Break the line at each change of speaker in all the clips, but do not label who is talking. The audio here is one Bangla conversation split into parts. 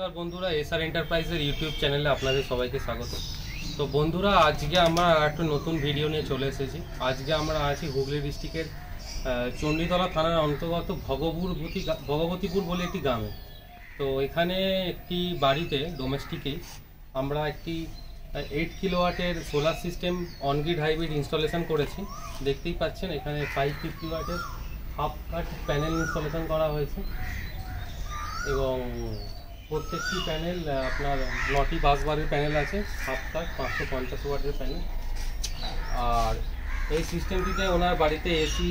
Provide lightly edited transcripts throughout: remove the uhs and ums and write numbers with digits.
নমস্কার বন্ধুরা, এসআর এন্টারপ্রাইজের ইউটিউব চ্যানেলে আপনাদের সবাইকে স্বাগত। তো বন্ধুরা, আজকে আমরা একটা নতুন ভিডিও নিয়ে চলে এসেছি। আজকে আমরা আছি হুগলি ডিস্ট্রিক্টের চণ্ডীতলা থানার অন্তর্গত ভগবতীপুর বলে একটি গ্রামে। তো এখানে একটি বাড়িতে ডোমেস্টিকেই আমরা একটি 8 কিলোওয়াটের solar system on grid hybrid installation করেছি। দেখতেই পাচ্ছেন এখানে 550 ওয়াটের হাফ কাট প্যানেল ইনস্টলেশন করা হয়েছে এবং প্রত্যেকটি প্যানেল আপনার 9টি বাসবারের প্যানেল আছে, হাফ কাট 550 ওয়াটের প্যানেল। আর এই সিস্টেমটিতে ওনার বাড়িতে এসি,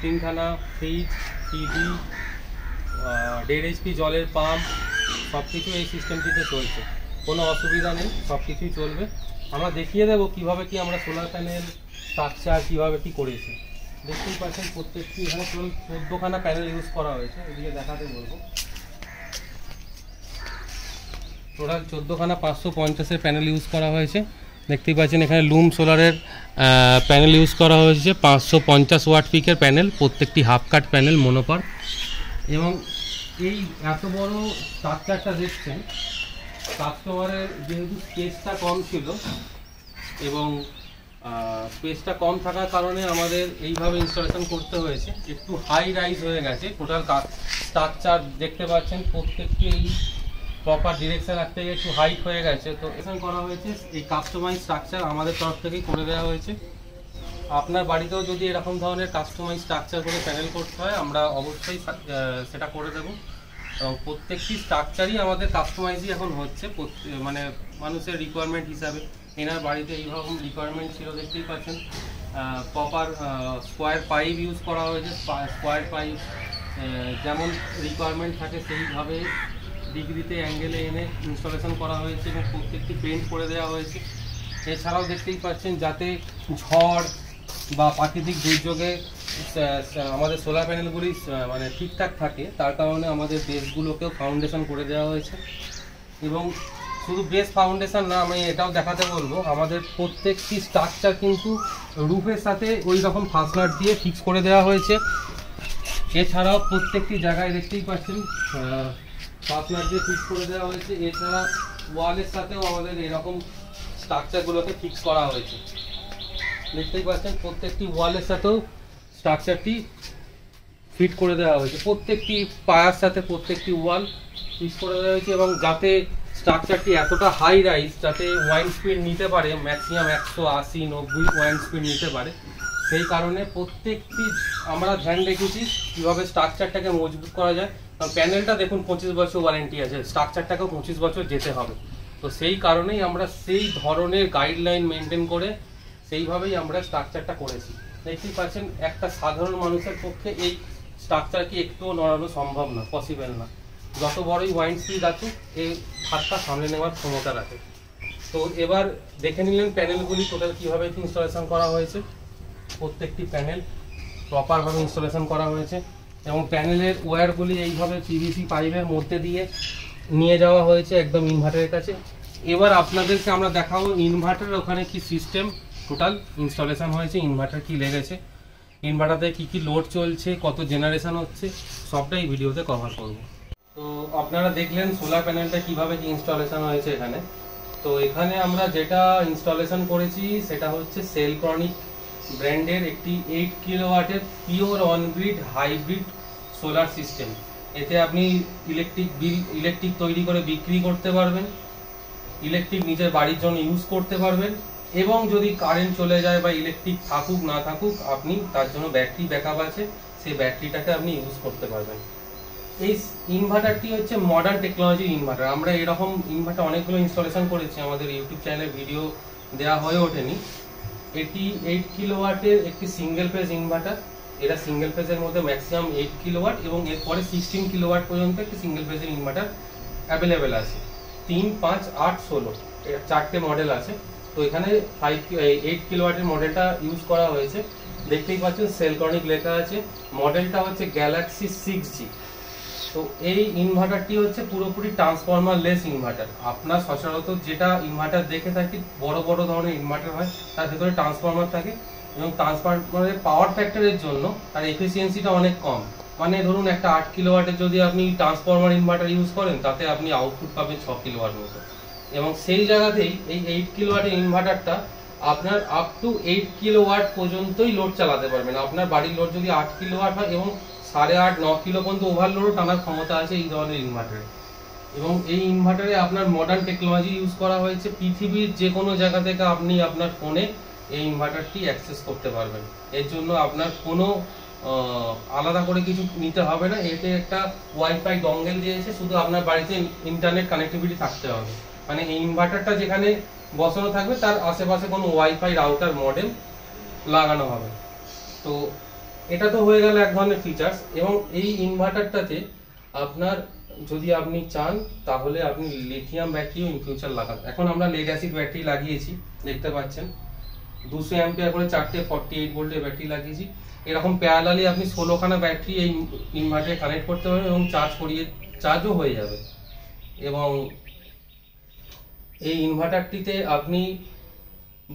3খানা ফ্রিজ, টিভি, 1.5 HP জলের পাম্প সব কিছু এই সিস্টেমটিতে চলছে। কোনো অসুবিধা নেই, সব কিছুই চলবে। আমরা দেখিয়ে দেবো কীভাবে কি আমরা সোলার প্যানেল স্ট্রাকচার কীভাবে কি করেছি। দেখতেই পাচ্ছেন প্রত্যেকটি এখানে 14খানা প্যানেল ইউজ করা হয়েছে। এদিকে দেখাতে বলবো, টোটাল 14খানা 550-এর প্যানেল ইউজ করা হয়েছে। দেখতেই পাচ্ছেন এখানে লুম সোলারের প্যানেল ইউজ করা হয়েছে, 550 ওয়াট পিকের প্যানেল, প্রত্যেকটি হাফ কাট প্যানেল মনোপার। এবং এই এত বড় স্ট্রাকচারটা দেখছেন, কাস্টমারের যেহেতু স্পেসটা কম ছিল এবং স্পেসটা কম থাকার কারণে আমাদের এইভাবে ইনস্টলেশন করতে হয়েছে। একটু হাই রাইজ হয়ে গেছে টোটাল স্ট্রাকচার, দেখতে পাচ্ছেন প্রত্যেকটি এই প্রপার ডিরেকশন একটা একটু হাইট হয়ে গেছে। তো এখানে করা হয়েছে এই কাস্টমাইজ স্ট্রাকচার আমাদের তরফ থেকেই করে দেওয়া হয়েছে। আপনার বাড়িতেও যদি এরকম ধরনের কাস্টমাইজ স্ট্রাকচার করে প্যানেল করতে হয়, আমরা অবশ্যই সেটা করে দেবো। এবং প্রত্যেকটি স্ট্রাকচারই আমাদের কাস্টমাইজই এখন হচ্ছে, মানে মানুষের রিকোয়ারমেন্ট হিসাবে। এনার বাড়িতে এইরকম রিকোয়ারমেন্ট ছিল, দেখতেই পাচ্ছেন প্রপার স্কোয়ার পাইপ ইউজ করা হয়েছে। স্কোয়ার পাইপ যেমন রিকোয়ারমেন্ট থাকে সেইভাবে ডিগ্রিতে অ্যাঙ্গেলে এনে ইনস্টলেশন করা হয়েছে এবং প্রত্যেকটি পেন্ট করে দেওয়া হয়েছে। এছাড়াও দেখতেই পাচ্ছেন যাতে ঝড় বা প্রাকৃতিক দুর্যোগে আমাদের সোলার প্যানেলগুলি মানে ঠিকঠাক থাকে, তার কারণে আমাদের বেসগুলোকেও ফাউন্ডেশন করে দেওয়া হয়েছে। এবং শুধু বেস ফাউন্ডেশন না, আমি এটাও দেখাতে বলবো, আমাদের প্রত্যেকটি স্ট্রাকচার কিন্তু রুফের সাথে ওই রকম ফাস্টনার দিয়ে ফিক্স করে দেওয়া হয়েছে। এছাড়াও প্রত্যেকটি জায়গায় দেখতেই পাচ্ছেন ফাস্টনার দিয়ে ফিক্স করে দেওয়া হয়েছে। এছাড়া ওয়ালের সাথেও আমাদের এরকম স্ট্রাকচারগুলোকে ফিক্স করা হয়েছে। দেখতেই পাচ্ছেন প্রত্যেকটি ওয়ালের সাথেও স্ট্রাকচারটি ফিট করে দেওয়া হয়েছে। প্রত্যেকটি পায়ার সাথে প্রত্যেকটি ওয়াল ফিক্স করে দেওয়া হয়েছে এবং যাতে স্ট্রাকচারটি এতটা হাই রাইজ যাতে ওয়াইন স্পিড নিতে পারে, ম্যাক্সিমাম 180-90 ওয়াইন স্পিড নিতে পারে, সেই কারণে প্রত্যেকটি আমরা ধ্যান রেখেছি কীভাবে স্ট্রাকচারটাকে মজবুত করা যায়। কারণ প্যানেলটা দেখুন 25 বছর ওয়ারেন্টি আছে, স্ট্রাকচারটাকেও 25 বছর যেতে হবে। তো সেই কারণেই আমরা সেই ধরনের গাইডলাইন মেনটেন করে সেইভাবেই আমরা স্ট্রাকচারটা করেছি। দেখতেই পাচ্ছেন একটা সাধারণ মানুষের পক্ষে এই স্ট্রাকচারকে একটুও নড়ানো সম্ভব না, পসিবল না। যত বড়ই ওয়াইন স্পিড আছে এই হাতটা সামলে নেওয়ার ক্ষমতা রাখে। তো এবার দেখে নিলেন প্যানেলগুলি টোটাল কীভাবে ইনস্টলেশন করা হয়েছে। প্রত্যেকটি প্যানেল প্রপারভাবে ইনস্টলেশন করা হয়েছে এবং প্যানেলের ওয়্যারগুলি এইভাবে পিভিসি পাইপের মধ্যে দিয়ে নিয়ে যাওয়া হয়েছে একদম ইনভার্টারের কাছে। এবার আপনাদেরকে আমরা দেখাবো ইনভার্টারের ওখানে কি সিস্টেম টোটাল ইনস্টলেশন হয়েছে, ইনভার্টার কি লেগেছে, ইনভার্টারে কি কি লোড চলছে, কত জেনারেশন হচ্ছে, সবটাই ভিডিওতে কভার করব। তো আপনারা দেখলেন সোলার প্যানেলটা কিভাবে কি ইনস্টলেশন হয়েছে এখানে। তো এখানে আমরা যেটা ইনস্টলেশন করেছি সেটা হচ্ছে সেলক্রনিক ব্র্যান্ডের একটি 8 কিলোওয়াটের pure on grid hybrid solar system. এতে আপনি ইলেকট্রিক তৈরি করে বিক্রি করতে পারবেন, ইলেকট্রিক নিজের বাড়ির জন্য ইউজ করতে পারবেন এবং যদি কারেন্ট চলে যায় বা ইলেকট্রিক থাকুক না থাকুক, আপনি তার জন্য ব্যাটারি ব্যাকআপ আছে, সেই ব্যাটারিটাকে আপনি ইউজ করতে পারবেন। এই ইনভার্টারটি হচ্ছে মডার্ন টেকনোলজির ইনভার্টার। আমরা এরকম ইনভার্টার অনেকগুলো ইনস্টলেশন করেছি, আমাদের ইউটিউব চ্যানেলে ভিডিও দেওয়া হয়ে ওঠেনি। এটি 8 কিলোওয়াটের একটি সিঙ্গেল ফেজ ইনভার্টার। এটা সিঙ্গেল ফেজের মধ্যে ম্যাক্সিমাম 8 কিলোওয়াট এবং এরপরে 16 কিলোওয়াট পর্যন্ত একটি সিঙ্গেল ফেজের ইনভার্টার অ্যাভেলেবেল আছে। 3, 5, 8, 16 এটা 4টে মডেল আছে। তো এখানে 8 কিলোওয়াটের মডেলটা ইউজ করা হয়েছে। দেখতেই পাচ্ছেন সেলক্রনিক লেখা আছে, মডেলটা হচ্ছে গ্যালাক্সি 6G। তো এই ইনভার্টারটি হচ্ছে পুরোপুরি ট্রান্সফরমার লেস ইনভার্টার। আপনার সচরাচর যেটা ইনভার্টার দেখে থাকি বড় বড় ধরনের ইনভার্টার হয়, তার ভেতরে ট্রান্সফরমার থাকে এবং ট্রান্সফরমারের পাওয়ার ফ্যাক্টরের জন্য তার এফিসিয়েন্সিটা অনেক কম। মানে ধরুন একটা 8 কিলোওয়াটের যদি আপনি ট্রান্সফরমার ইনভার্টার ইউজ করেন, তাতে আপনি আউটপুট পাবেন 6 কিলোওয়াট মতো। এবং সেই জায়গাতেই এই 8 কিলোওয়াটের ইনভার্টারটা আপনার আপ টু 8 কিলোওয়াট পর্যন্তই লোড চালাতে পারবেন। আপনার বাড়ির লোড যদি 8 কিলোওয়াট হয় এবং 8.5-9 কিলো পর্যন্ত ওভারলোডও টানার ক্ষমতা আছে এই ধরনের ইনভার্টারে। এবং এই ইনভার্টারে আপনার মডার্ন টেকনোলজি ইউজ করা হয়েছে। পৃথিবীর যে কোনো জায়গা থেকে আপনি আপনার ফোনে এই ইনভার্টারটি অ্যাক্সেস করতে পারবেন। এর জন্য আপনার কোনো আলাদা করে কিছু নিতে হবে না। এতে একটা ওয়াইফাই ডঙ্গেল দিয়েছে, শুধু আপনার বাড়িতে ইন্টারনেট কানেক্টিভিটি থাকতে হবে। মানে এই ইনভার্টারটা যেখানে বসানো থাকবে তার আশেপাশে কোনো ওয়াইফাই রাউটার মডেম লাগানো হবে। তো এটা তো হয়ে গেল এক ধরনের ফিচার্স। এবং এই ইনভার্টারটাতে আপনার যদি আপনি চান তাহলে আপনি লিথিয়াম ব্যাটারিও ইন ফিউচার লাগান। এখন আমরা লেড অ্যাসিড ব্যাটারি লাগিয়েছি, দেখতে পাচ্ছেন 200 অ্যাম্পিয়ার করে 4টে 48 ভোল্টের ব্যাটারি লাগিয়েছি। এরকম প্যারালালি আপনি 16খানা ব্যাটারি এই ইনভার্টারে কানেক্ট করতে পারবেন এবং চার্জও হয়ে যাবে। এবং এই ইনভার্টারটিতে আপনি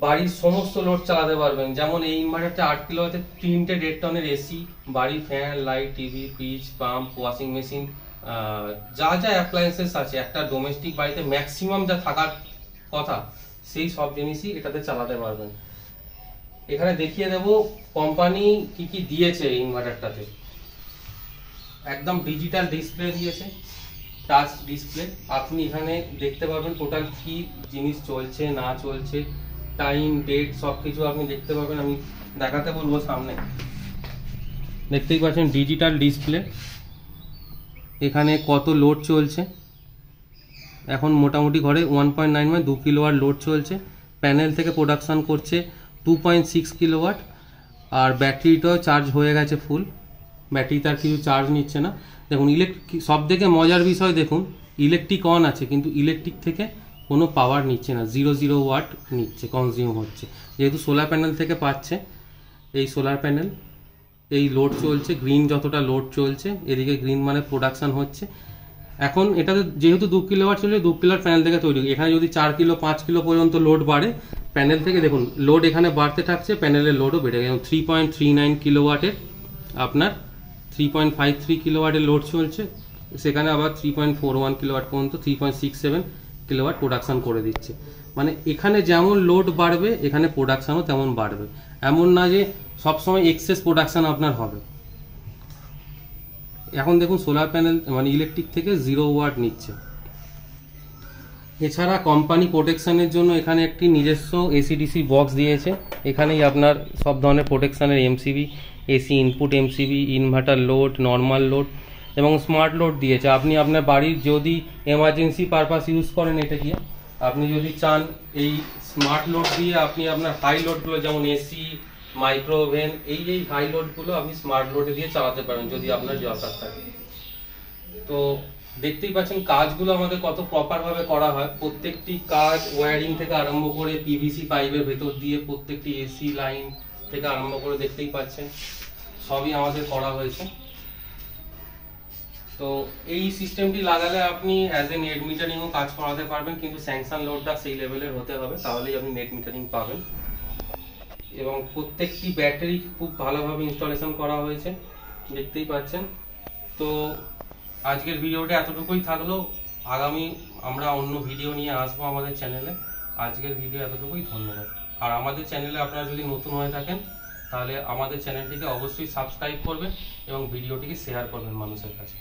বাড়ির সমস্ত লোড চালাতে পারবেন। যেমন এই ইনভার্টারটা 8 কিলোওয়াটের 3টে 1.5 টনের এসি, বাড়ির fan, light, TV, fridge, pump, washing machine, যা যা অ্যাপ্লায়েন্সেস আছে একটা ডোমেস্টিক বাড়িতে ম্যাক্সিমাম যা থাকার কথা সেই সব জিনিসই এটাতে চালাতে পারবেন। এখানে দেখিয়ে দেব কোম্পানি কি কি দিয়েছে এই ইনভার্টারটাতে। একদম ডিজিটাল ডিসপ্লে দিয়েছে, টাচ ডিসপ্লে। আপনি এখানে দেখতে পারবেন টোটাল কি জিনিস চলছে না চলছে, টাইম, ডেট সব কিছু আপনি দেখতে পাবেন। আমি দেখাতে বলবো সামনে, দেখতেই পাচ্ছেন ডিজিটাল ডিসপ্লে। এখানে কত লোড চলছে, এখন মোটামুটি ঘরে 1.9 মানে 2 কিলোওয়াট লোড চলছে। প্যানেল থেকে প্রোডাকশান করছে 2.6 কিলোওয়াট। আর ব্যাটারিটাও চার্জ হয়ে গেছে ফুল, ব্যাটারিতে আর কিছু চার্জ নিচ্ছে না। দেখুন সব থেকে মজার বিষয় দেখুন, ইলেকট্রিক অন আছে কিন্তু ইলেকট্রিক থেকে কোনো পাওয়ার নিচ্ছে না, 0 ওয়াট নিচ্ছে, কনজিউম হচ্ছে। যেহেতু সোলার প্যানেল থেকে পাচ্ছে, এই সোলার প্যানেল এই লোড চলছে, গ্রিন যতটা লোড চলছে এদিকে গ্রিন মানে প্রোডাকশান হচ্ছে। এখন এটাতে যেহেতু 2 কিলোওয়াট চলছে, 2 কিলোওয়াট প্যানেল থেকে তৈরি। এখানে যদি 4 কিলো 5 কিলো পর্যন্ত লোড বাড়ে প্যানেল থেকে, দেখুন লোড এখানে বাড়তে থাকছে, প্যানেলের লোডও বেড়ে গেছে। 3.39 কিলোওয়াটের আপনার 3.53 কিলোওয়াটের লোড চলছে, সেখানে আবার 3.41 কিলোওয়াট পর্যন্ত 3.67 কিলোওয়াট প্রোডাকশান করে দিচ্ছে। মানে এখানে যেমন লোড বাড়বে এখানে প্রোডাকশানও তেমন বাড়বে, এমন না যে সবসময় এক্সেস প্রোডাকশান আপনার হবে। এখন দেখুন সোলার প্যানেল মানে ইলেকট্রিক থেকে 0 ওয়াট নিচ্ছে। এছাড়া কোম্পানি প্রোটেকশানের জন্য এখানে একটি নিজস্ব এসিডিসি বক্স দিয়েছে। এখানেই আপনার সব ধরনের প্রোটেকশানের MCB, AC input MCB, inverter load, normal load এবং স্মার্ট লোড দিয়েছে। আপনি আপনার বাড়ির যদি এমার্জেন্সি পারপাস ইউজ করেন এটা কি, আপনি যদি চান এই স্মার্ট লোড দিয়ে আপনি আপনার হাই লোডগুলো যেমন এসি, মাইক্রোওভেন, এই হাই লোডগুলো আপনি স্মার্ট লোডে দিয়ে চালাতে পারেন যদি আপনার দরকার থাকে। তো দেখতেই পাচ্ছেন কাজগুলো আমাদের কত প্রপারভাবে করা হয়। প্রত্যেকটি কাজ ওয়্যারিং থেকে আরম্ভ করে পিভিসি পাইপের ভেতর দিয়ে প্রত্যেকটি এসি লাইন থেকে আরম্ভ করে দেখতেই পাচ্ছেন সবই আমাদের করা হয়েছে। তো এই সিস্টেমটি লাগালে আপনি অ্যাজ এ নেট মিটারিংও কাজ করাতে পারবেন, কিন্তু স্যাংশন লোডটা সেই লেভেলের হতে হবে, তাহলেই আপনি নেট মিটারিং পাবেন। এবং প্রত্যেকটি ব্যাটারি খুব ভালোভাবে ইনস্টলেশন করা হয়েছে, দেখতেই পাচ্ছেন। তো আজকের ভিডিওটা এতটুকুই থাকলো, আগামী আমরা অন্য ভিডিও নিয়ে আসবো আমাদের চ্যানেলে। আজকের ভিডিও এতটুকুই, ধন্যবাদ। আর আমাদের চ্যানেলে আপনারা যদি নতুন হয়ে থাকেন তাহলে আমাদের চ্যানেলটিকে অবশ্যই সাবস্ক্রাইব করবেন এবং ভিডিওটিকে শেয়ার করবেন মানুষের কাছে।